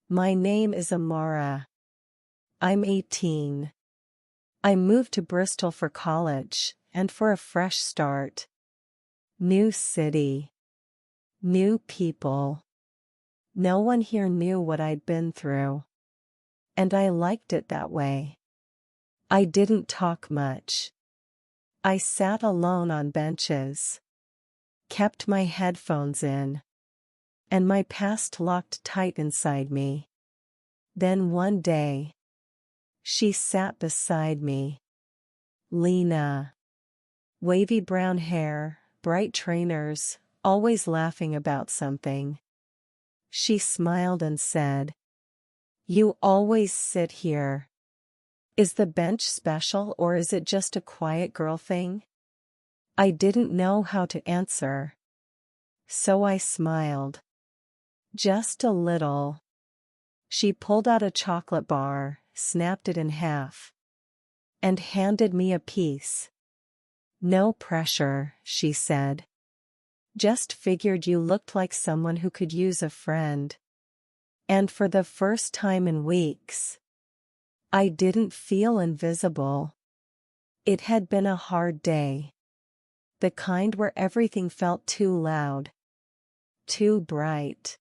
My name is Amara. I'm 18. I moved to Bristol for college, and for a fresh start. New city. New people. No one here knew what I'd been through. And I liked it that way. I didn't talk much. I sat alone on benches. Kept my headphones in. And my past locked tight inside me. Then one day, she sat beside me. Lena. Wavy brown hair, bright trainers, always laughing about something. She smiled and said, "You always sit here. Is the bench special or is it just a quiet girl thing?" I didn't know how to answer. So I smiled. Just a little. She pulled out a chocolate bar, snapped it in half, and handed me a piece. "No pressure," she said. "Just figured you looked like someone who could use a friend." And for the first time in weeks, I didn't feel invisible. It had been a hard day. The kind where everything felt too loud, too bright,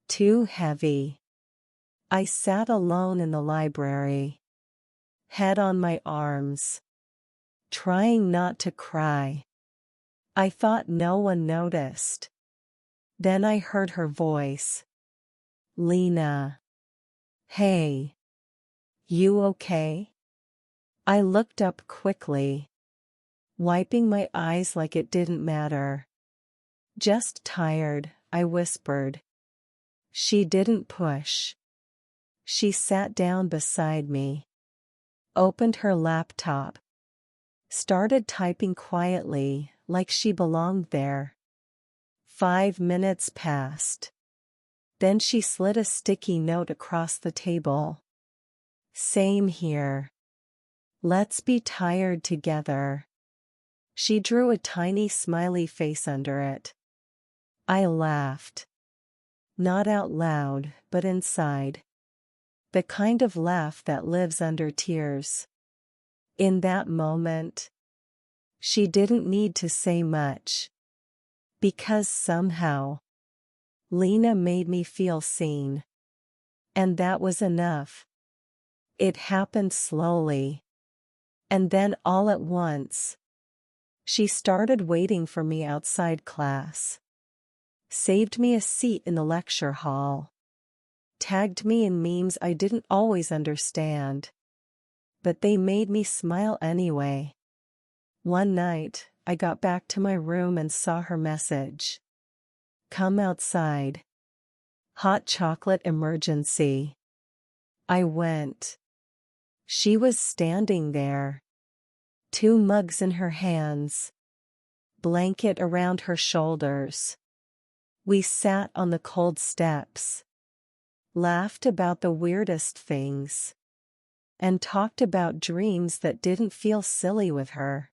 too heavy. I sat alone in the library, head on my arms, trying not to cry. I thought no one noticed. Then I heard her voice. "Lena. Hey. You okay?" I looked up quickly, wiping my eyes like it didn't matter. "Just tired," I whispered. She didn't push. She sat down beside me, opened her laptop, started typing quietly, like she belonged there. 5 minutes passed. Then she slid a sticky note across the table. "Same here. Let's be tired together." She drew a tiny smiley face under it. I laughed. Not out loud, but inside. The kind of laugh that lives under tears. In that moment, she didn't need to say much. Because somehow, Lena made me feel seen. And that was enough. It happened slowly. And then all at once, she started waiting for me outside class. Saved me a seat in the lecture hall. Tagged me in memes I didn't always understand. But they made me smile anyway. One night, I got back to my room and saw her message. "Come outside. Hot chocolate emergency." I went. She was standing there. 2 mugs in her hands. Blanket around her shoulders. We sat on the cold steps. Laughed about the weirdest things. And talked about dreams that didn't feel silly with her.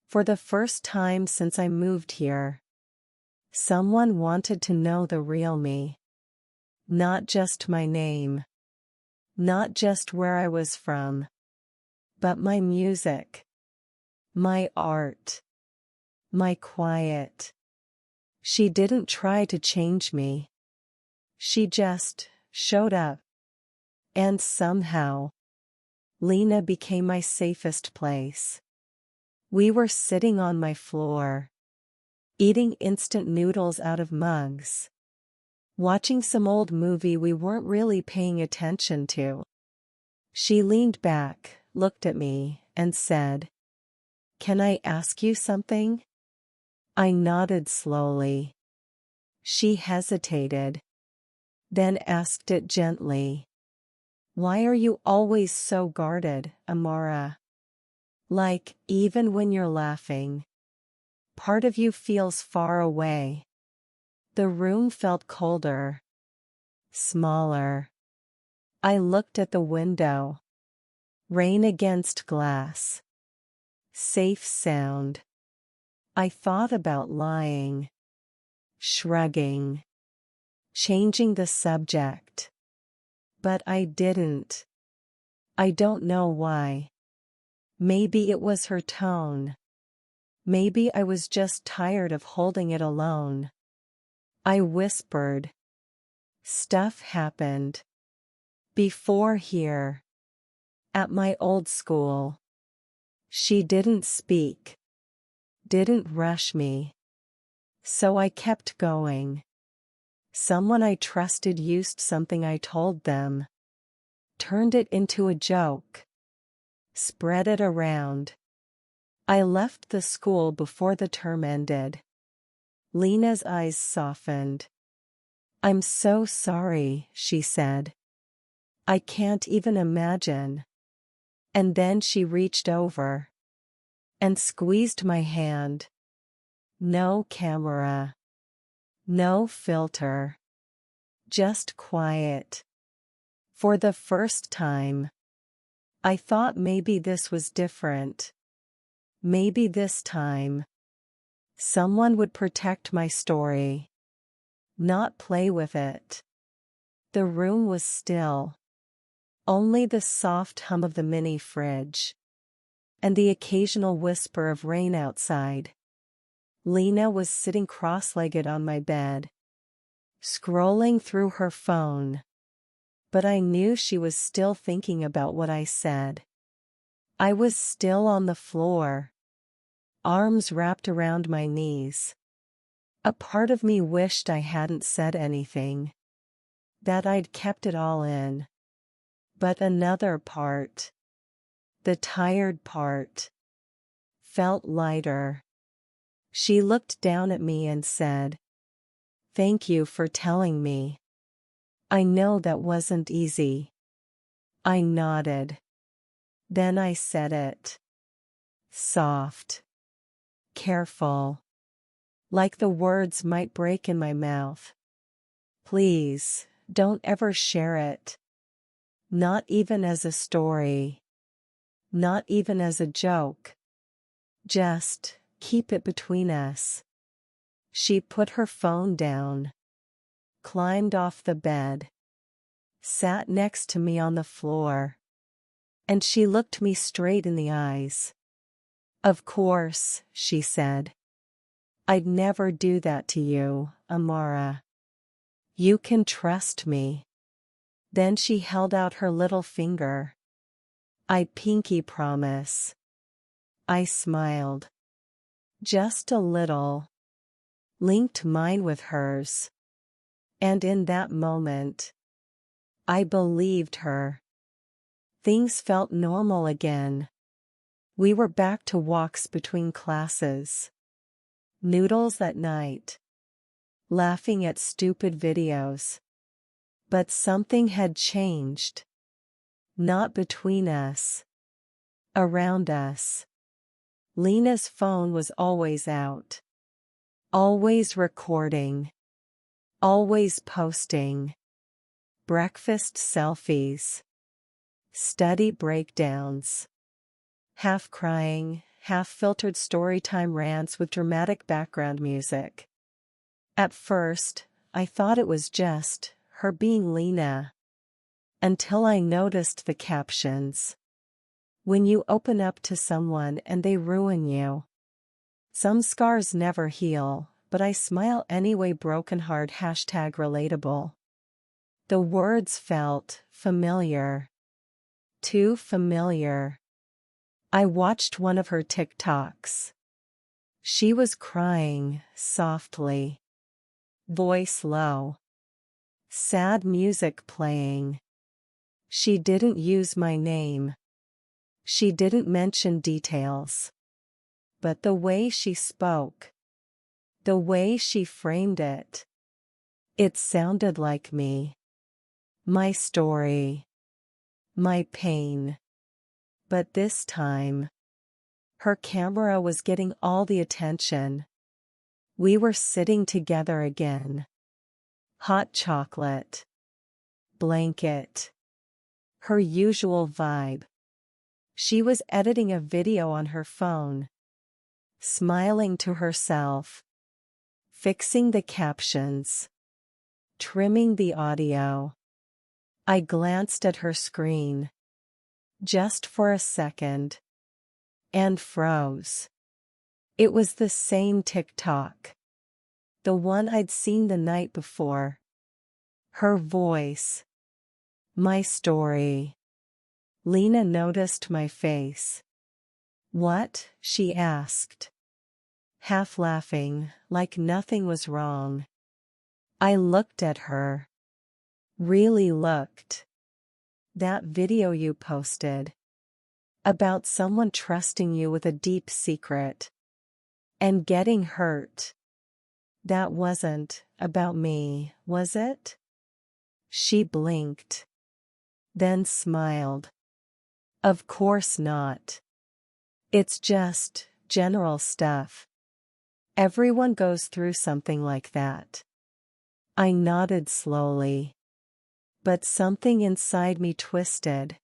For the first time since I moved here, someone wanted to know the real me. Not just my name. Not just where I was from. But my music. My art. My quiet. She didn't try to change me. She just showed up. And somehow, Lena became my safest place. We were sitting on my floor, eating instant noodles out of mugs, watching some old movie we weren't really paying attention to. She leaned back, looked at me, and said, "Can I ask you something?" I nodded slowly. She hesitated, then asked it gently. "Why are you always so guarded, Amara? Like, even when you're laughing, part of you feels far away." The room felt colder, smaller. I looked at the window. Rain against glass. Safe sound. I thought about lying, shrugging, changing the subject. But I didn't. I don't know why. Maybe it was her tone. Maybe I was just tired of holding it alone. I whispered. Stuff happened. Before here. At my old school. She didn't speak. Didn't rush me. So I kept going. Someone I trusted used something I told them. Turned it into a joke. Spread it around. I left the school before the term ended. Lena's eyes softened. I'm so sorry, she said. I can't even imagine. And then she reached over. And squeezed my hand. No camera. No filter. Just quiet. For the first time. I thought maybe this was different. Maybe this time. Someone would protect my story. Not play with it. The room was still. Only the soft hum of the mini fridge. And the occasional whisper of rain outside. Lena was sitting cross-legged on my bed. Scrolling through her phone. But I knew she was still thinking about what I said. I was still on the floor. Arms wrapped around my knees. A part of me wished I hadn't said anything. That I'd kept it all in. But another part. The tired part. Felt lighter. She looked down at me and said, "Thank you for telling me. I know that wasn't easy." I nodded. Then I said it. Soft. Careful. Like the words might break in my mouth. Please, don't ever share it. Not even as a story. Not even as a joke. Just keep it between us. She put her phone down. Climbed off the bed. Sat next to me on the floor. And she looked me straight in the eyes. Of course, she said. I'd never do that to you, Amara. You can trust me. Then she held out her little finger. I pinky promise. I smiled. Just a little. Linked mine with hers. And in that moment, I believed her. Things felt normal again. We were back to walks between classes. Noodles at night. Laughing at stupid videos. But something had changed. Not between us. Around us. Lena's phone was always out. Always recording. Always posting. Breakfast selfies. Study breakdowns. Half crying, half-filtered storytime rants with dramatic background music. At first, I thought it was just her being Lena. Until I noticed the captions. When you open up to someone and they ruin you. Some scars never heal, but I smile anyway. Broken heart #relatable. The words felt familiar. Too familiar. I watched one of her TikToks. She was crying, softly. Voice low. Sad music playing. She didn't use my name. She didn't mention details. But the way she spoke. The way she framed it. It sounded like me. My story. My pain. But this time. Her camera was getting all the attention. We were sitting together again. Hot chocolate. Blanket. Her usual vibe. She was editing a video on her phone. Smiling to herself. Fixing the captions. Trimming the audio. I glanced at her screen. Just for a second. And froze. It was the same TikTok. The one I'd seen the night before. Her voice. My story. Lena noticed my face. What? She asked. Half laughing, like nothing was wrong. I looked at her. Really looked. That video you posted. About someone trusting you with a deep secret. And getting hurt. That wasn't about me, was it? She blinked. Then smiled. Of course not. It's just general stuff. Everyone goes through something like that. I nodded slowly. But something inside me twisted.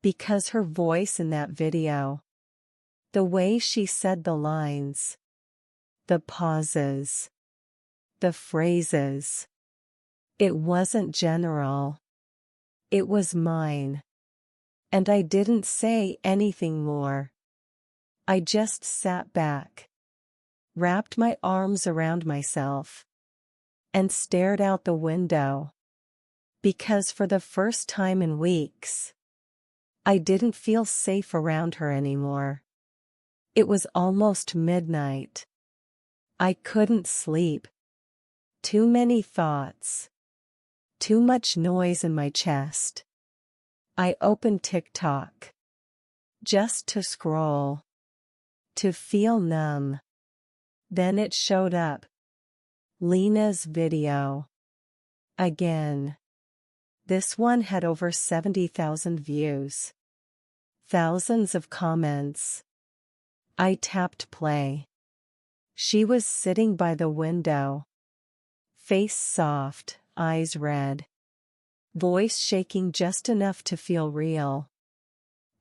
Because her voice in that video. The way she said the lines. The pauses. The phrases. It wasn't general. It was mine. And I didn't say anything more. I just sat back. Wrapped my arms around myself. And stared out the window. Because for the first time in weeks, I didn't feel safe around her anymore. It was almost midnight. I couldn't sleep. Too many thoughts. Too much noise in my chest. I opened TikTok. Just to scroll. To feel numb. Then it showed up. Lena's video. Again. This one had over 70,000 views. Thousands of comments. I tapped play. She was sitting by the window. Face soft, eyes red. Voice shaking just enough to feel real.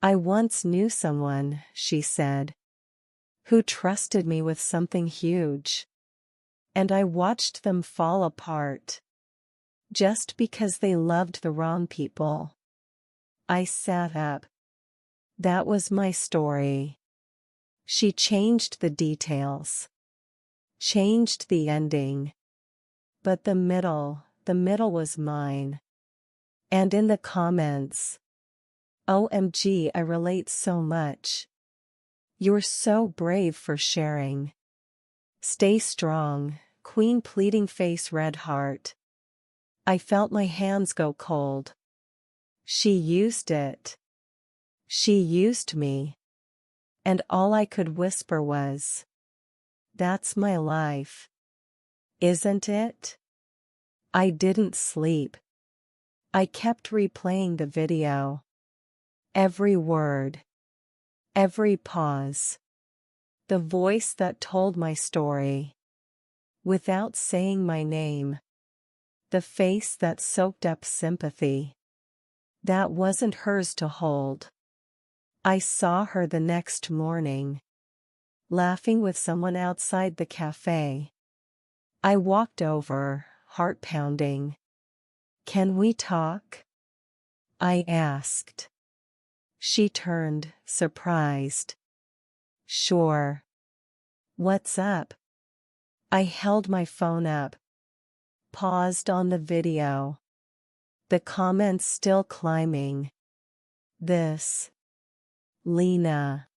I once knew someone, she said, who trusted me with something huge. And I watched them fall apart. Just because they loved the wrong people. I sat up. That was my story. She changed the details. Changed the ending. But the middle was mine. And in the comments. OMG, I relate so much. You're so brave for sharing. Stay strong, queen pleading face red heart. I felt my hands go cold. She used it. She used me. And all I could whisper was, that's my life. Isn't it? I didn't sleep. I kept replaying the video. Every word. Every pause. The voice that told my story. Without saying my name. The face that soaked up sympathy. That wasn't hers to hold. I saw her the next morning. Laughing with someone outside the cafe. I walked over, heart pounding. Can we talk? I asked. She turned, surprised. Sure. What's up? I held my phone up. Paused on the video. The comments still climbing. This. Lena.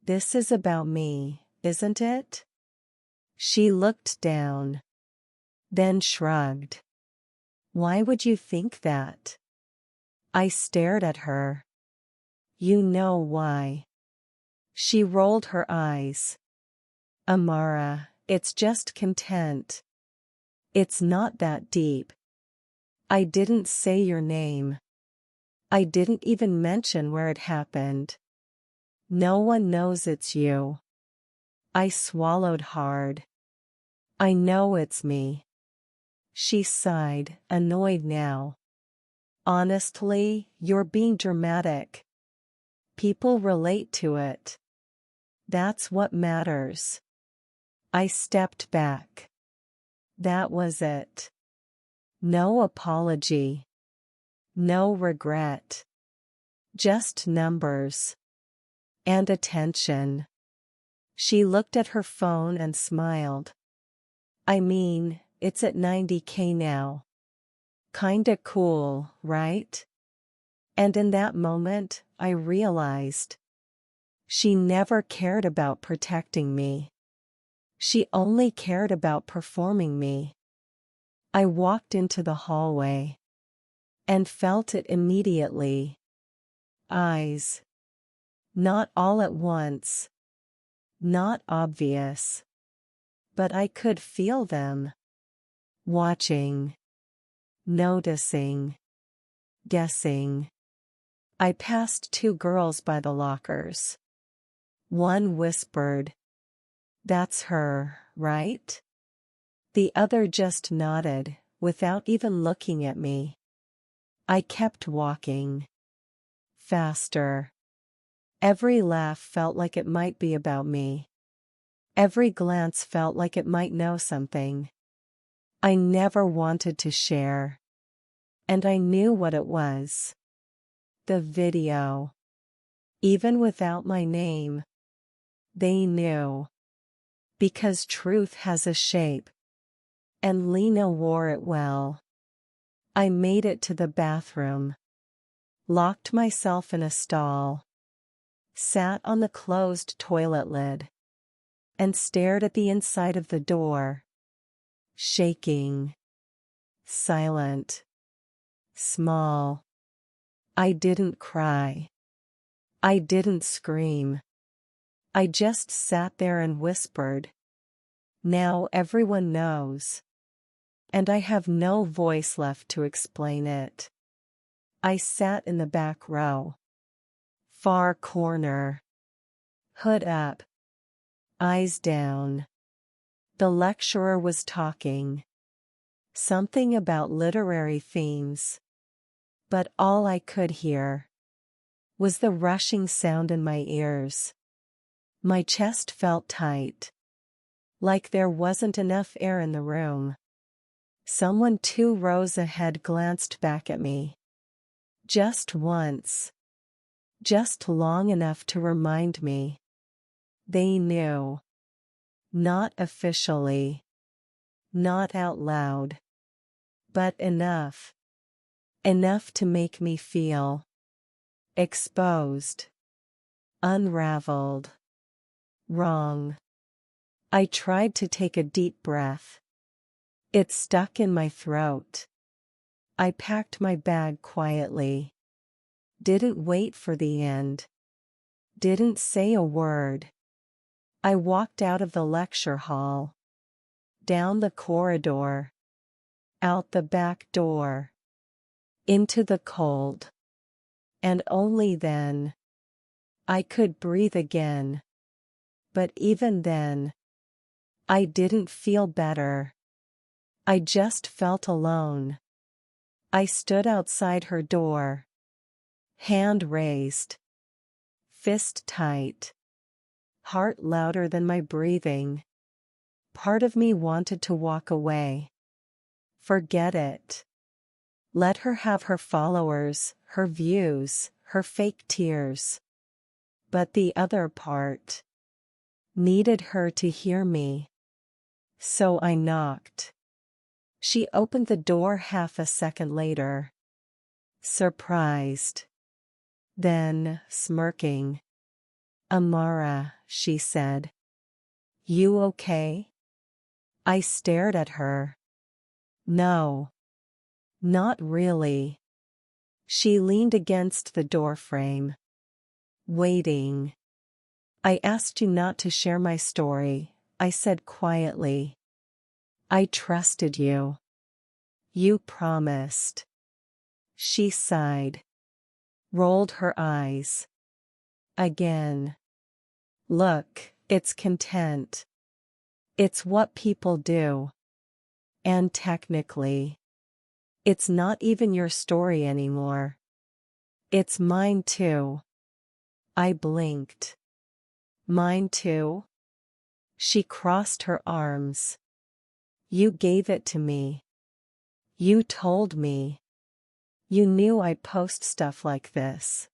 This is about me, isn't it? She looked down. Then shrugged. Why would you think that? I stared at her. You know why. She rolled her eyes. Amara, it's just content. It's not that deep. I didn't say your name. I didn't even mention where it happened. No one knows it's you. I swallowed hard. I know it's me. She sighed, annoyed now. Honestly, you're being dramatic. People relate to it. That's what matters. I stepped back. That was it. No apology. No regret. Just numbers. And attention. She looked at her phone and smiled. I mean, it's at 90K now. Kinda cool, right? And in that moment, I realized she never cared about protecting me. She only cared about performing me. I walked into the hallway and felt it immediately. Eyes. Not all at once. Not obvious. But I could feel them. Watching. Noticing. Guessing. I passed two girls by the lockers. One whispered, "That's her, right?" The other just nodded, without even looking at me. I kept walking. Faster. Every laugh felt like it might be about me. Every glance felt like it might know something I never wanted to share. And I knew what it was. The video. Even without my name. They knew. Because truth has a shape. And Lena wore it well. I made it to the bathroom. Locked myself in a stall. Sat on the closed toilet lid. And stared at the inside of the door. Shaking. Silent. Small. I didn't cry. I didn't scream. I just sat there and whispered. Now everyone knows. And I have no voice left to explain it. I sat in the back row. Far corner. Hood up. Eyes down. The lecturer was talking. Something about literary themes. But all I could hear was the rushing sound in my ears. My chest felt tight. Like there wasn't enough air in the room. Someone 2 rows ahead glanced back at me. Just once. Just long enough to remind me. They knew. Not officially. Not out loud. But enough. Enough to make me feel exposed. Unraveled. Wrong. I tried to take a deep breath. It stuck in my throat. I packed my bag quietly. Didn't wait for the end. Didn't say a word. I walked out of the lecture hall. Down the corridor. Out the back door. Into the cold. And only then I could breathe again. But even then, I didn't feel better. I just felt alone. I stood outside her door. Hand raised. Fist tight. Heart louder than my breathing. Part of me wanted to walk away. Forget it. Let her have her followers, her views, her fake tears. But the other part needed her to hear me. So I knocked. She opened the door half a second later. Surprised. Then, smirking. "Amara," she said. "You okay?" I stared at her. No. Not really. She leaned against the doorframe. Waiting. "I asked you not to share my story," I said quietly. "I trusted you. You promised." She sighed. Rolled her eyes. Again. "Look, it's content. It's what people do. And technically, it's not even your story anymore. It's mine too." I blinked. "Mine too?" She crossed her arms. "You gave it to me. You told me. You knew I'd post stuff like this.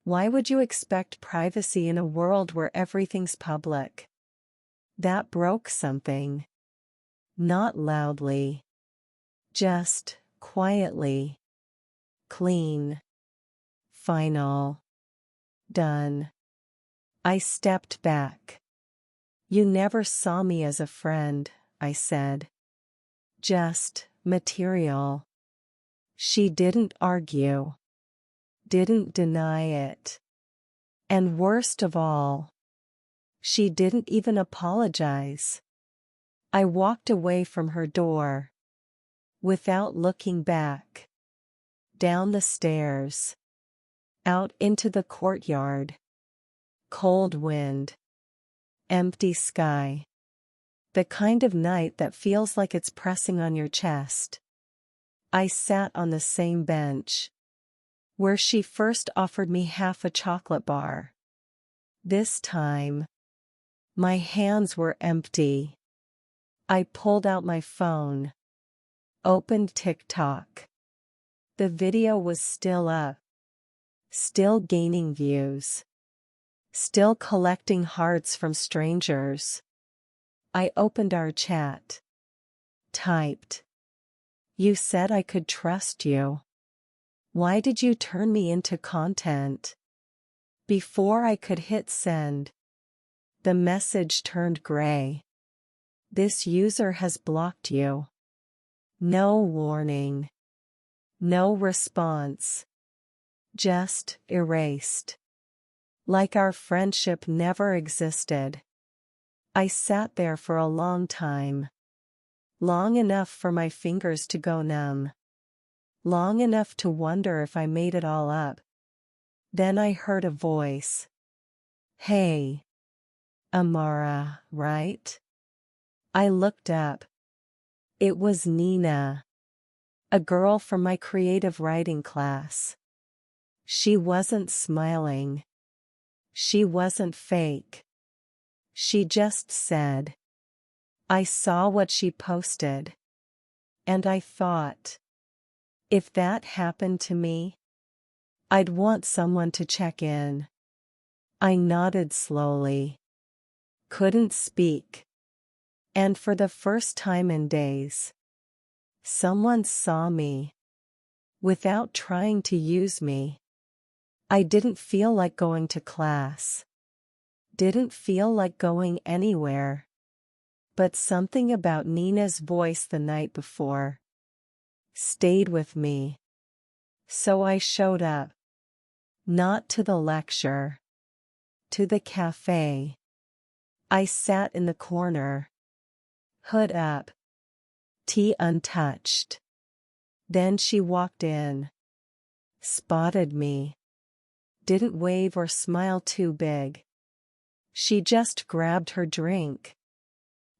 Why would you expect privacy in a world where everything's public? That broke something. Not loudly. Just quietly. Clean. Final. Done. I stepped back. You never saw me as a friend, I said. Just material. She didn't argue. Didn't deny it. And worst of all, she didn't even apologize. I walked away from her door. Without looking back. Down the stairs. Out into the courtyard. Cold wind. Empty sky. The kind of night that feels like it's pressing on your chest. I sat on the same bench. Where she first offered me half a chocolate bar. This time. My hands were empty. I pulled out my phone. Opened TikTok. The video was still up. Still gaining views. Still collecting hearts from strangers. I opened our chat. Typed. You said I could trust you. Why did you turn me into content? Before I could hit send. The message turned gray. This user has blocked you. No warning. No response. Just erased. Like our friendship never existed. I sat there for a long time. Long enough for my fingers to go numb. Long enough to wonder if I made it all up. Then I heard a voice. Hey. Amara, right? I looked up. It was Nina. A girl from my creative writing class. She wasn't smiling. She wasn't fake. She just said. I saw what she posted. And I thought. If that happened to me, I'd want someone to check in. I nodded slowly. Couldn't speak. And for the first time in days, someone saw me. Without trying to use me. I didn't feel like going to class. Didn't feel like going anywhere. But something about Nina's voice the night before stayed with me. So I showed up. Not to the lecture. To the cafe. I sat in the corner. Hood up. Tea untouched. Then she walked in. Spotted me. Didn't wave or smile too big. She just grabbed her drink.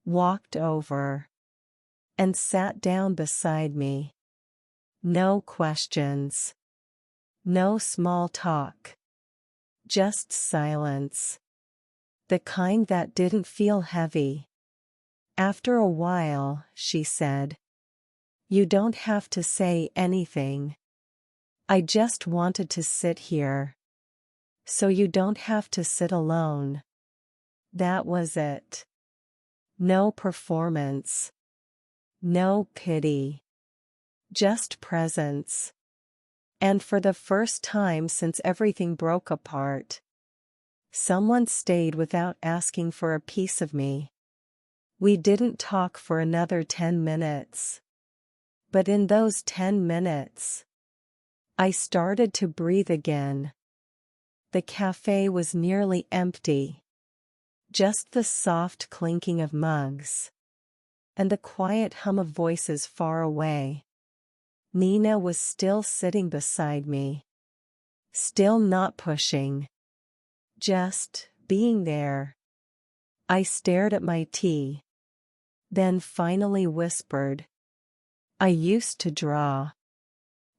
Walked over. And sat down beside me. No questions. No small talk. Just silence. The kind that didn't feel heavy. After a while, she said. You don't have to say anything. I just wanted to sit here. So you don't have to sit alone. That was it. No performance. No pity. Just presence. And for the first time since everything broke apart, someone stayed without asking for a piece of me. We didn't talk for another 10 minutes. But in those 10 minutes, I started to breathe again. The cafe was nearly empty. Just the soft clinking of mugs. And the quiet hum of voices far away. Nina was still sitting beside me. Still not pushing. Just being there. I stared at my tea. Then finally whispered. I used to draw.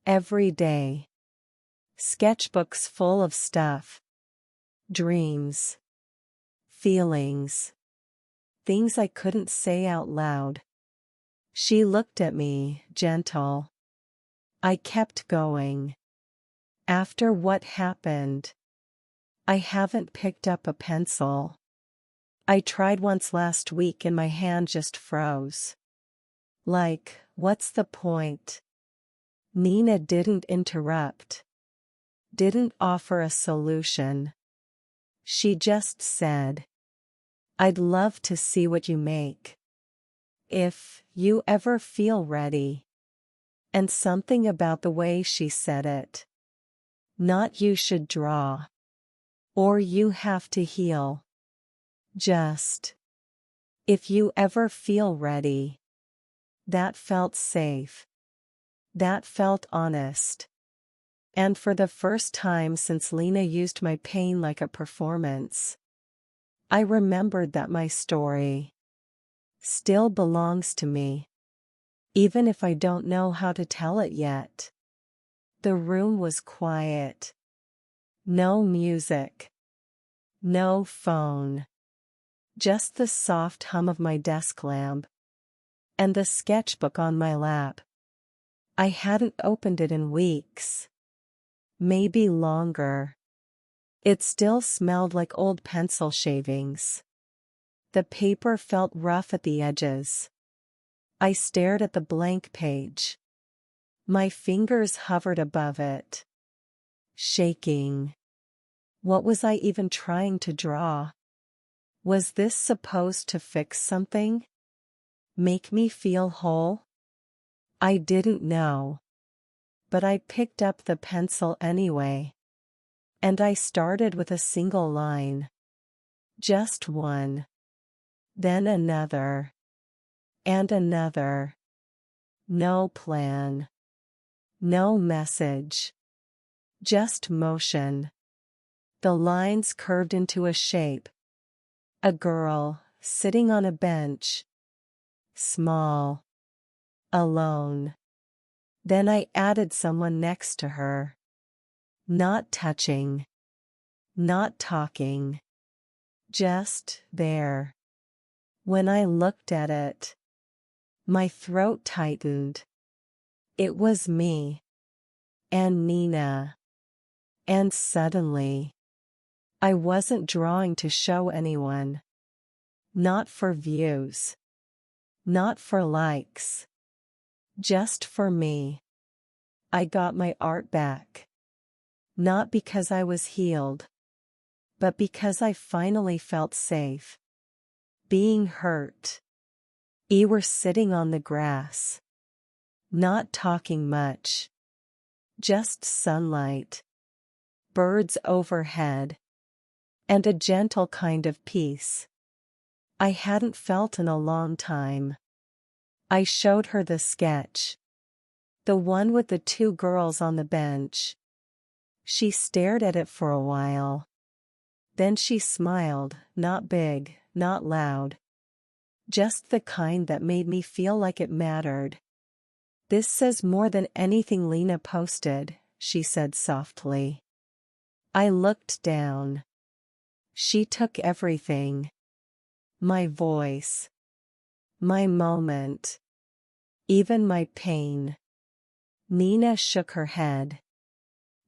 Every day. Sketchbooks full of stuff. Dreams. Feelings. Things I couldn't say out loud. She looked at me, gentle. I kept going. After what happened, I haven't picked up a pencil. I tried once last week and my hand just froze. Like, what's the point? Nina didn't interrupt. Didn't offer a solution. She just said, I'd love to see what you make. If you ever feel ready. And something about the way she said it. Not you should draw. Or you have to heal. Just. If you ever feel ready. That felt safe. That felt honest. And for the first time since Lena used my pain like a performance, I remembered that my story still belongs to me. Even if I don't know how to tell it yet. The room was quiet. No music. No phone. Just the soft hum of my desk lamp. And the sketchbook on my lap. I hadn't opened it in weeks. Maybe longer. It still smelled like old pencil shavings. The paper felt rough at the edges. I stared at the blank page. My fingers hovered above it. Shaking. What was I even trying to draw? Was this supposed to fix something? Make me feel whole? I didn't know. But I picked up the pencil anyway. And I started with a single line. Just one. Then another. And another. No plan. No message. Just motion. The lines curved into a shape. A girl, sitting on a bench. Small. Alone. Then I added someone next to her. Not touching. Not talking. Just there. When I looked at it, my throat tightened. It was me. And Nina. And suddenly, I wasn't drawing to show anyone. Not for views. Not for likes. Just for me. I got my art back. Not because I was healed. But because I finally felt safe. Being hurt. We were sitting on the grass. Not talking much. Just sunlight. Birds overhead. And a gentle kind of peace. I hadn't felt in a long time. I showed her the sketch. The one with the two girls on the bench. She stared at it for a while. Then she smiled, not big, not loud. Just the kind that made me feel like it mattered. This says more than anything Lena posted, she said softly. I looked down. She took everything. My voice. My moment. Even my pain. Nina shook her head.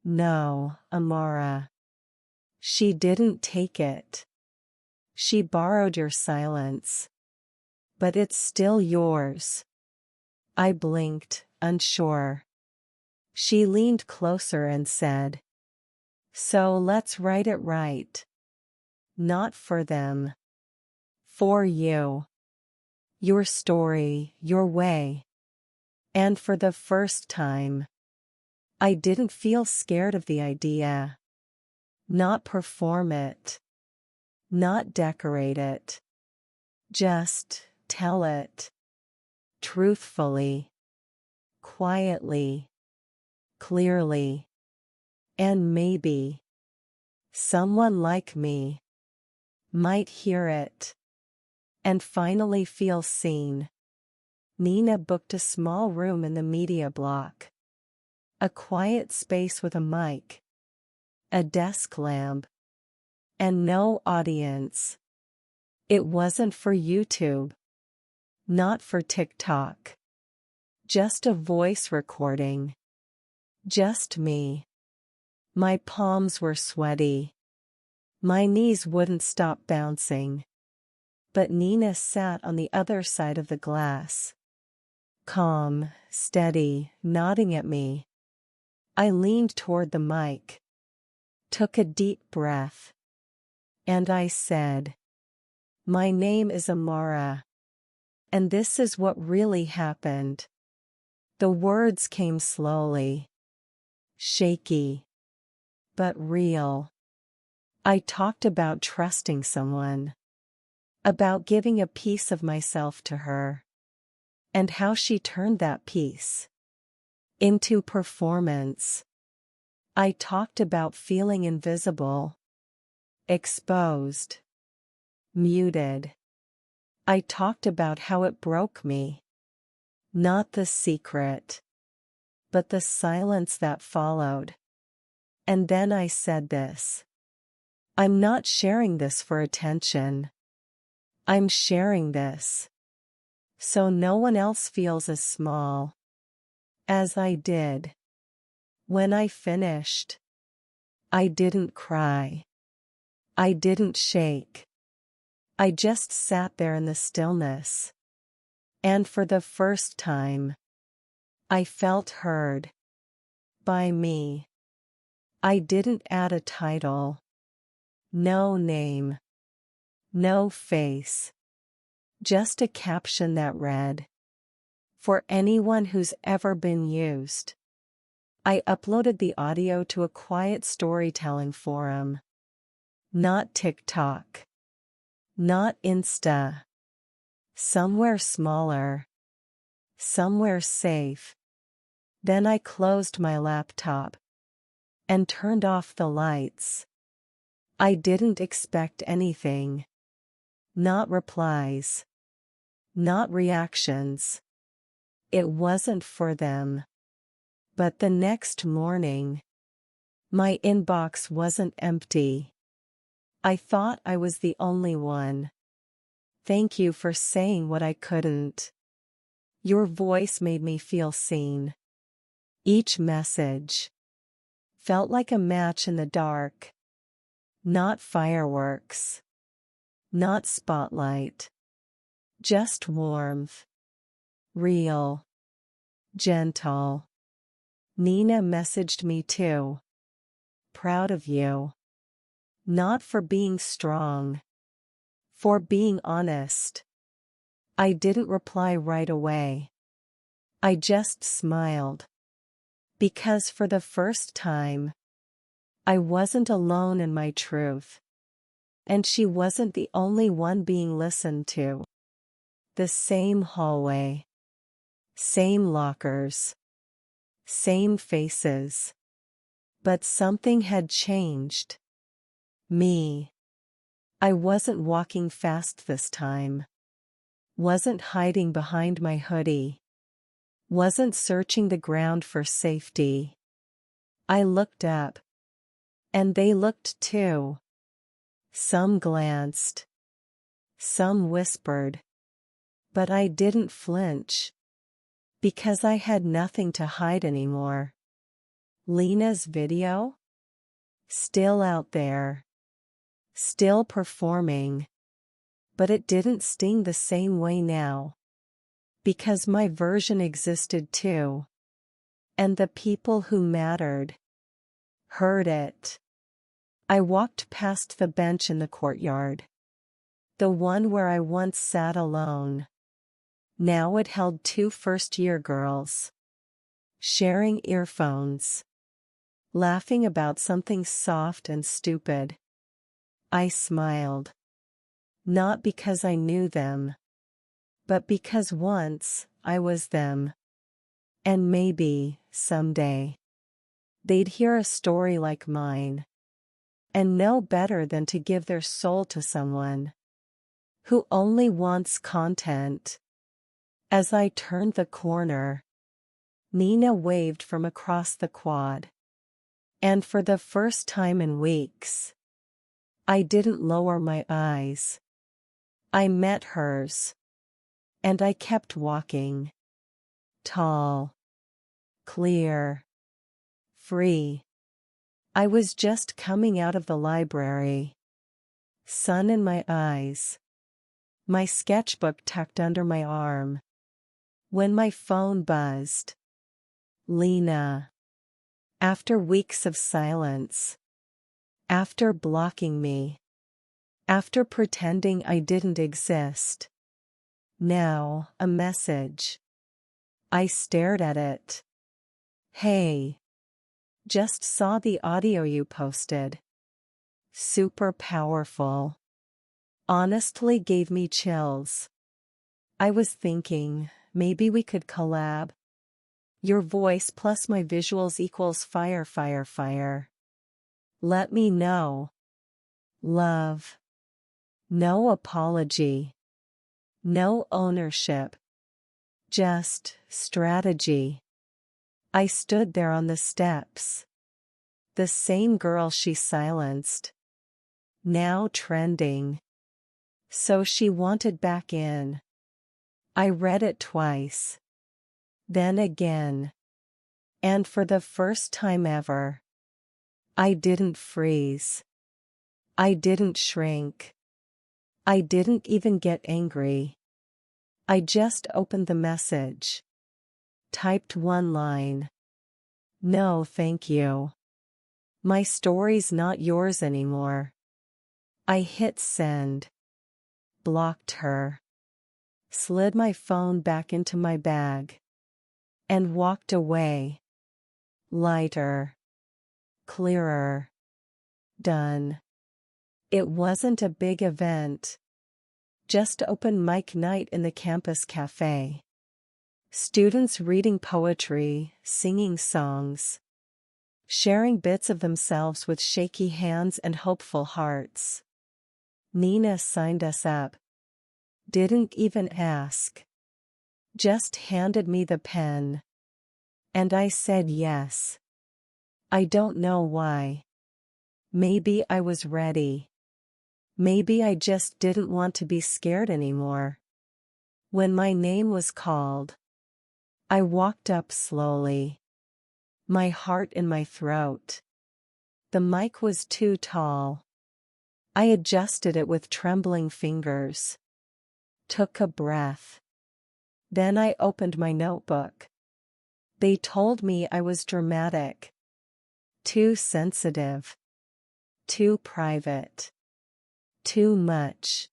No, Amara. She didn't take it. She borrowed your silence. But it's still yours. I blinked, unsure. She leaned closer and said, so let's write it right. Not for them. For you. Your story, your way. And for the first time, I didn't feel scared of the idea. Not perform it. Not decorate it. Just tell it. Truthfully. Quietly. Clearly. And maybe someone like me might hear it and finally feel seen. Nina booked a small room in the media block. A quiet space with a mic. A desk lamp. And no audience. It wasn't for YouTube. Not for TikTok. Just a voice recording. Just me. My palms were sweaty. My knees wouldn't stop bouncing. But Nina sat on the other side of the glass. Calm, steady, nodding at me. I leaned toward the mic. Took a deep breath. And I said, "My name is Amara. And this is what really happened." The words came slowly. Shaky. But real. I talked about trusting someone. About giving a piece of myself to her. And how she turned that piece into performance. I talked about feeling invisible. Exposed. Muted. I talked about how it broke me. Not the secret. But the silence that followed. And then I said this. I'm not sharing this for attention. I'm sharing this. So no one else feels as small. As I did. When I finished. I didn't cry. I didn't shake. I just sat there in the stillness. And for the first time, I felt heard. By me. I didn't add a title. No name. No face. Just a caption that read, "For anyone who's ever been used." I uploaded the audio to a quiet storytelling forum. Not TikTok. Not Insta. Somewhere smaller. Somewhere safe. Then I closed my laptop. And turned off the lights. I didn't expect anything. Not replies. Not reactions. It wasn't for them. But the next morning, my inbox wasn't empty. I thought I was the only one. "Thank you for saying what I couldn't. Your voice made me feel seen." Each message felt like a match in the dark. Not fireworks. Not spotlight. Just warmth. Real. Gentle. Nina messaged me too. "Proud of you. Not for being strong. For being honest." I didn't reply right away. I just smiled. Because for the first time, I wasn't alone in my truth. And she wasn't the only one being listened to. The same hallway. Same lockers. Same faces. But something had changed. Me. I wasn't walking fast this time. Wasn't hiding behind my hoodie. Wasn't searching the ground for safety. I looked up. And they looked too. Some glanced. Some whispered. But I didn't flinch. Because I had nothing to hide anymore. Lena's video? Still out there. Still performing. But it didn't sting the same way now. Because my version existed too. And the people who mattered heard it. I walked past the bench in the courtyard. The one where I once sat alone. Now it held two first-year girls. Sharing earphones. Laughing about something soft and stupid. I smiled. Not because I knew them. But because once, I was them. And maybe, someday, they'd hear a story like mine. And know better than to give their soul to someone who only wants content. As I turned the corner, Nina waved from across the quad. And for the first time in weeks, I didn't lower my eyes. I met hers. And I kept walking. Tall. Clear. Free. I was just coming out of the library. Sun in my eyes. My sketchbook tucked under my arm. When my phone buzzed. Lena. After weeks of silence. After blocking me. After pretending I didn't exist. Now, a message. I stared at it. Hey. Just saw the audio you posted. Super powerful. Honestly gave me chills. I was thinking, maybe we could collab. Your voice plus my visuals equals fire, fire, fire. Let me know. Love. No apology. No ownership. Just strategy. I stood there on the steps. The same girl she silenced. Now trending. So she wanted back in. I read it twice. Then again. And for the first time ever. I didn't freeze. I didn't shrink. I didn't even get angry. I just opened the message. Typed one line. No, thank you. My story's not yours anymore. I hit send. Blocked her. Slid my phone back into my bag. And walked away. Lighter. Clearer. Done. It wasn't a big event. Just open mic night in the campus cafe. Students reading poetry, singing songs. Sharing bits of themselves with shaky hands and hopeful hearts. Nina signed us up. Didn't even ask. Just handed me the pen. And I said yes. I don't know why. Maybe I was ready. Maybe I just didn't want to be scared anymore. When my name was called, I walked up slowly. My heart in my throat. The mic was too tall. I adjusted it with trembling fingers. Took a breath. Then I opened my notebook. They told me I was dramatic. Too sensitive. Too private. Too much.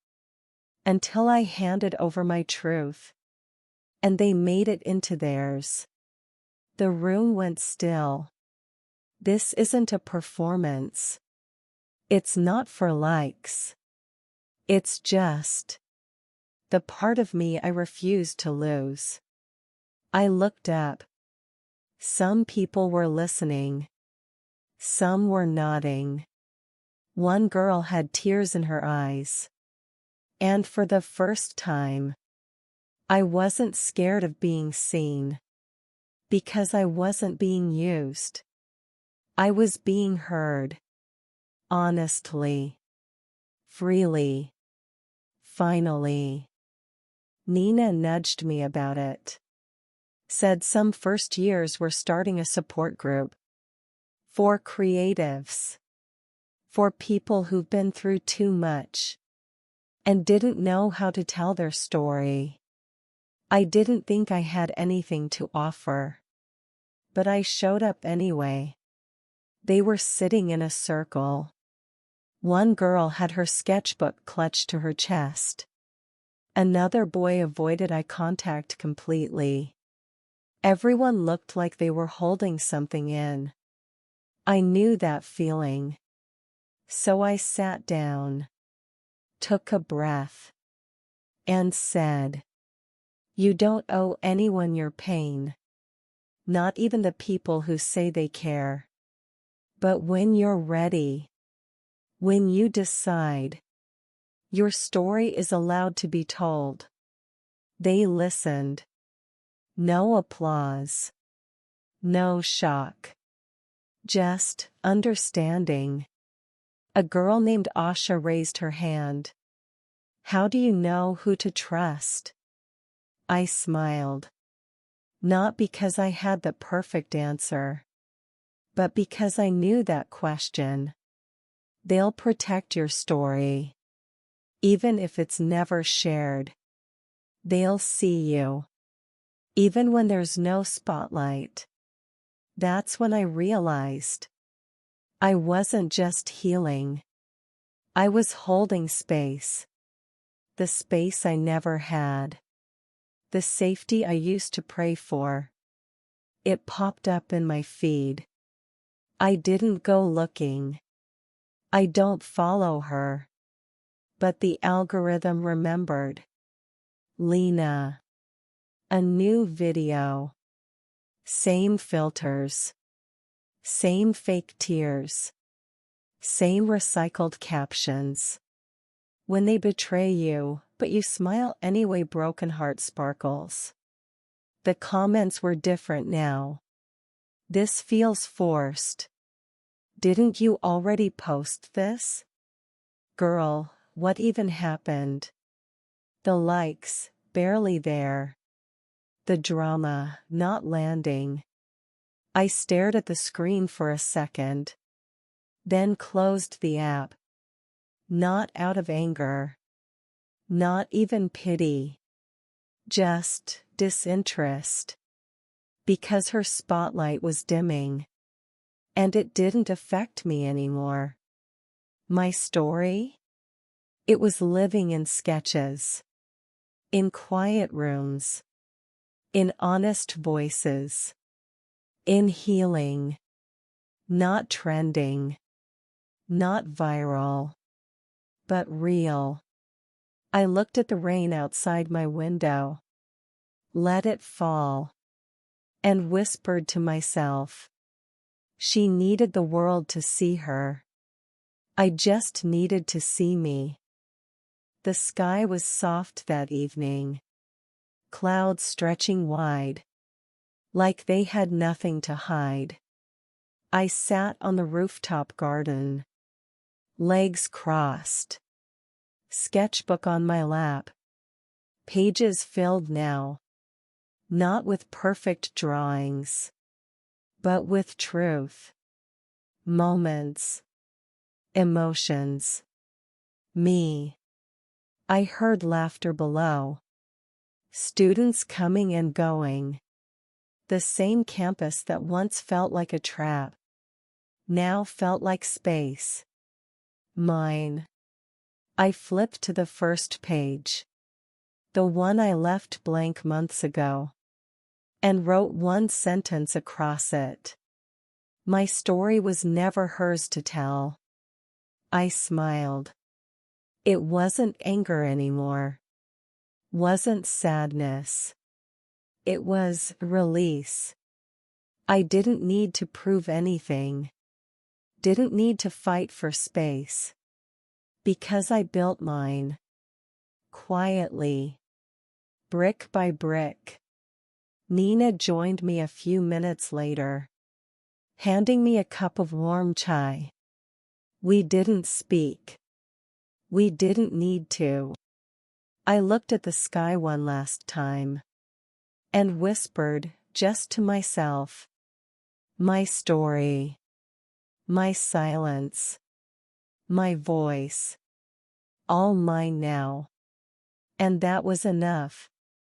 Until I handed over my truth. And they made it into theirs. The room went still. This isn't a performance. It's not for likes. It's just the part of me I refused to lose. I looked up. Some people were listening. Some were nodding. One girl had tears in her eyes. And for the first time, I wasn't scared of being seen. Because I wasn't being used. I was being heard. Honestly. Freely. Finally. Nina nudged me about it. Said some first years were starting a support group. For creatives. For people who've been through too much. And didn't know how to tell their story. I didn't think I had anything to offer. But I showed up anyway. They were sitting in a circle. One girl had her sketchbook clutched to her chest. Another boy avoided eye contact completely. Everyone looked like they were holding something in. I knew that feeling. So I sat down. Took a breath. And said, "You don't owe anyone your pain. Not even the people who say they care. But when you're ready, when you decide, your story is allowed to be told." They listened. No applause. No shock. Just understanding. A girl named Asha raised her hand. "How do you know who to trust?" I smiled. Not because I had the perfect answer. But because I knew that question. They'll protect your story. Even if it's never shared. They'll see you. Even when there's no spotlight. That's when I realized. I wasn't just healing. I was holding space. The space I never had. The safety I used to pray for. It popped up in my feed. I didn't go looking. I don't follow her. But the algorithm remembered. Lena. A new video. Same filters. Same fake tears. Same recycled captions. When they betray you, but you smile anyway, broken heart sparkles. The comments were different now. This feels forced. Didn't you already post this? Girl, what even happened? The likes, barely there. The drama, not landing. I stared at the screen for a second. Then closed the app. Not out of anger. Not even pity. Just disinterest. Because her spotlight was dimming. And it didn't affect me anymore. My story? It was living in sketches. In quiet rooms. In honest voices. In healing. Not trending. Not viral. But real. I looked at the rain outside my window. Let it fall. And whispered to myself. She needed the world to see her. I just needed to see me. The sky was soft that evening. Clouds stretching wide. Like they had nothing to hide. I sat on the rooftop garden. Legs crossed. Sketchbook on my lap. Pages filled now. Not with perfect drawings. But with truth. Moments. Emotions. Me. I heard laughter below. Students coming and going. The same campus that once felt like a trap. Now felt like space. Mine. I flipped to the first page. The one I left blank months ago. And wrote one sentence across it. My story was never hers to tell. I smiled. It wasn't anger anymore. Wasn't sadness. It was release. I didn't need to prove anything. Didn't need to fight for space. Because I built mine. Quietly. Brick by brick. Nina joined me a few minutes later. Handing me a cup of warm chai. We didn't speak. We didn't need to. I looked at the sky one last time. And whispered, just to myself. My story. My silence. My voice. All mine now. And that was enough.